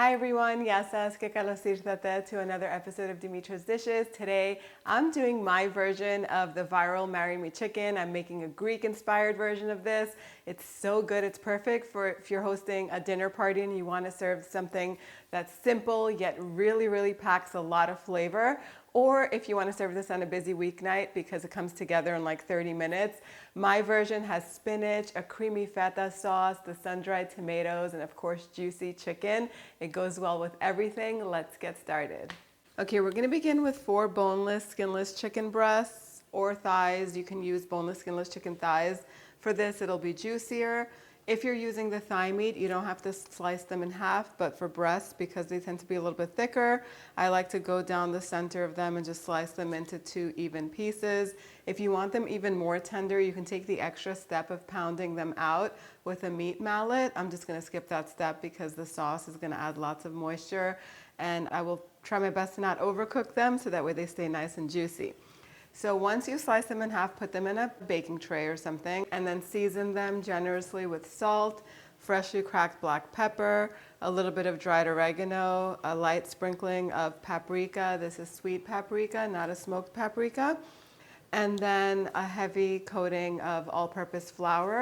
Hi everyone, γεια σας και καλώς ήρθατε to another episode of Dimitra's Dishes. Today I'm doing my version of the viral Marry Me Chicken. I'm making a Greek-inspired version of this. It's so good, it's perfect for if you're hosting a dinner party and you want to serve something that's simple yet really packs a lot of flavor. Or if you want to serve this on a busy weeknight because it comes together in like 30 minutes. My version has spinach, a creamy feta sauce, the sun-dried tomatoes, and of course juicy chicken. It goes well with everything. Let's get started. Okay, we're going to begin with 4 boneless, skinless chicken breasts or thighs. You can use boneless, skinless chicken thighs. For this, it'll be juicier. If you're using the thigh meat, you don't have to slice them in half, but for breasts, because they tend to be a little bit thicker, I like to go down the center of them and just slice them into 2 even pieces. If you want them even more tender, you can take the extra step of pounding them out with a meat mallet. I'm just gonna skip that step because the sauce is gonna add lots of moisture, and I will try my best to not overcook them so that way they stay nice and juicy. So once you slice them in half, put them in a baking tray or something, and then season them generously with salt, freshly cracked black pepper, a little bit of dried oregano, a light sprinkling of paprika. This is sweet paprika, not a smoked paprika. And then a heavy coating of all-purpose flour,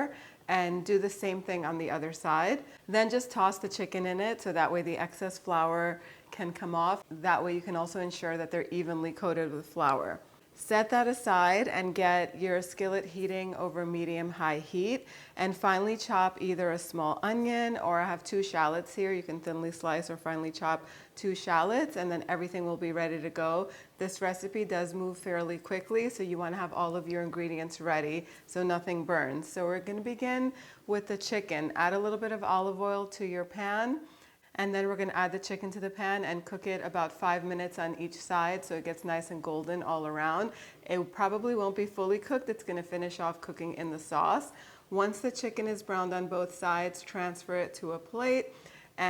and do the same thing on the other side. Then just toss the chicken in it so that way the excess flour can come off. That way you can also ensure that they're evenly coated with flour. Set that aside and get your skillet heating over medium-high heat, and finely chop either a small onion, or I have 2 shallots here. You can thinly slice or finely chop 2 shallots, and then everything will be ready to go. This recipe does move fairly quickly, so you want to have all of your ingredients ready so nothing burns. So we're going to begin with the chicken. Add a little bit of olive oil to your pan. And then we're going to add the chicken to the pan and cook it about 5 minutes on each side so it gets nice and golden all around. It probably won't be fully cooked. It's going to finish off cooking in the sauce. Once the chicken is browned on both sides, transfer it to a plate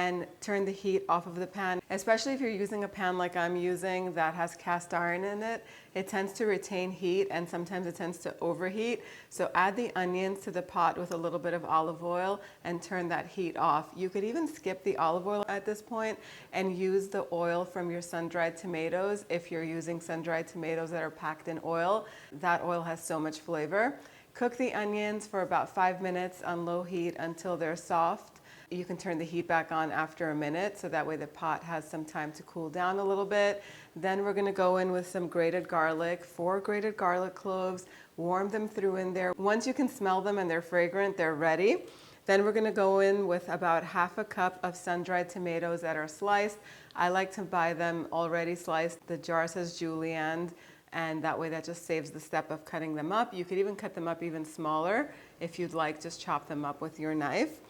and turn the heat off of the pan. Especially if you're using a pan like I'm using that has cast iron in it, it tends to retain heat and sometimes it tends to overheat. So add the onions to the pot with a little bit of olive oil and turn that heat off. You could even skip the olive oil at this point and use the oil from your sun-dried tomatoes. If you're using sun-dried tomatoes that are packed in oil, that oil has so much flavor. Cook the onions for about 5 minutes on low heat until they're soft. You can turn the heat back on after a minute so that way the pot has some time to cool down a little bit. Then we're going to go in with some grated garlic, 4 grated garlic cloves, warm them through in there. Once you can smell them and they're fragrant, they're ready. Then we're going to go in with about half a cup of sun-dried tomatoes that are sliced. I like to buy them already sliced. The jar says julienne, and that way that just saves the step of cutting them up. You could even cut them up even smaller if you'd like, just chop them up with your knife.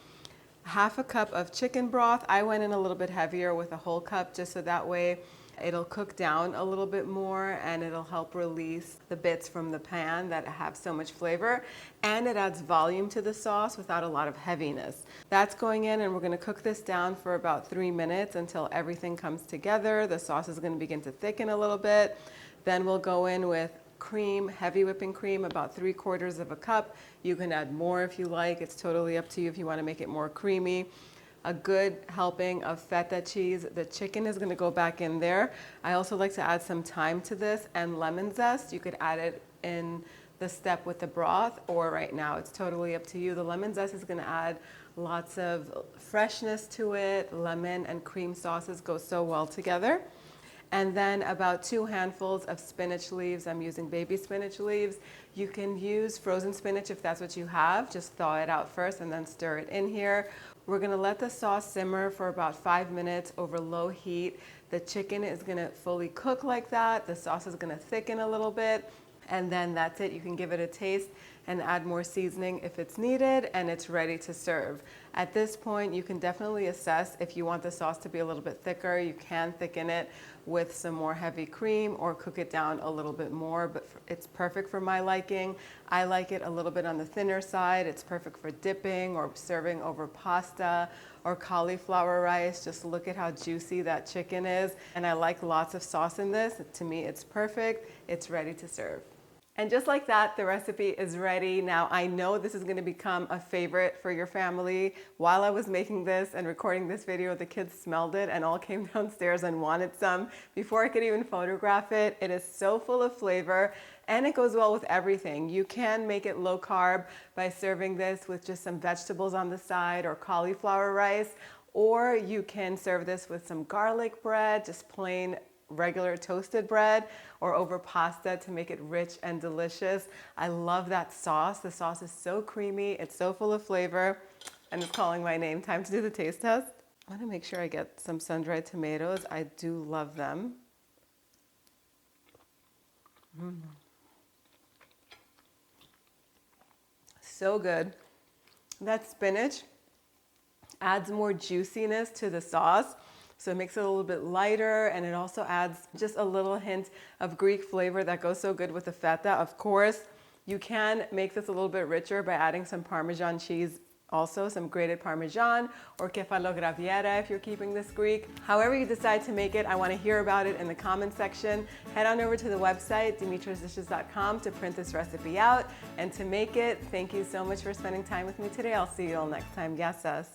Half a cup of chicken broth. I went in a little bit heavier with a whole cup just so that way it'll cook down a little bit more and it'll help release the bits from the pan that have so much flavor, and it adds volume to the sauce without a lot of heaviness. That's going in, and we're going to cook this down for about 3 minutes until everything comes together. The sauce is going to begin to thicken a little bit. Then we'll go in with cream, heavy whipping cream, about 3/4 of a cup. You can add more if you like. It's totally up to you if you want to make it more creamy. A good helping of feta cheese. The chicken is going to go back in there. I also like to add some thyme to this and lemon zest. You could add it in the step with the broth, or right now. It's totally up to you. The lemon zest is going to add lots of freshness to it. Lemon and cream sauces go so well together. And then about 2 handfuls of spinach leaves. I'm using baby spinach leaves. You can use frozen spinach if that's what you have. Just thaw it out first and then stir it in here. We're going to let the sauce simmer for about 5 minutes over low heat. The chicken is going to fully cook like that. The sauce is going to thicken a little bit. And then that's it. You can give it a taste and add more seasoning if it's needed, and it's ready to serve. At this point, you can definitely assess if you want the sauce to be a little bit thicker. You can thicken it with some more heavy cream or cook it down a little bit more, but it's perfect for my liking. I like it a little bit on the thinner side. It's perfect for dipping or serving over pasta or cauliflower rice. Just look at how juicy that chicken is. And I like lots of sauce in this. To me, it's perfect. It's ready to serve. And just like that, the recipe is ready. Now, I know this is gonna become a favorite for your family. While I was making this and recording this video, the kids smelled it and all came downstairs and wanted some before I could even photograph it. It is so full of flavor and it goes well with everything. You can make it low carb by serving this with just some vegetables on the side or cauliflower rice, or you can serve this with some garlic bread, just plain regular toasted bread, or over pasta to make it rich and delicious. I love that sauce. The sauce is so creamy, it's so full of flavor, and it's calling my name. Time to do the taste test. I want to make sure I get some sun-dried tomatoes. I do love them. So good. That spinach adds more juiciness to the sauce. So it makes it a little bit lighter, and it also adds just a little hint of Greek flavor that goes so good with the feta. Of course, you can make this a little bit richer by adding some Parmesan cheese, also some grated Parmesan, or kefalograviera if you're keeping this Greek. However you decide to make it, I want to hear about it in the comment section. Head on over to the website, dimitrasdishes.com, to print this recipe out and to make it. Thank you so much for spending time with me today. I'll see you all next time. Yassas.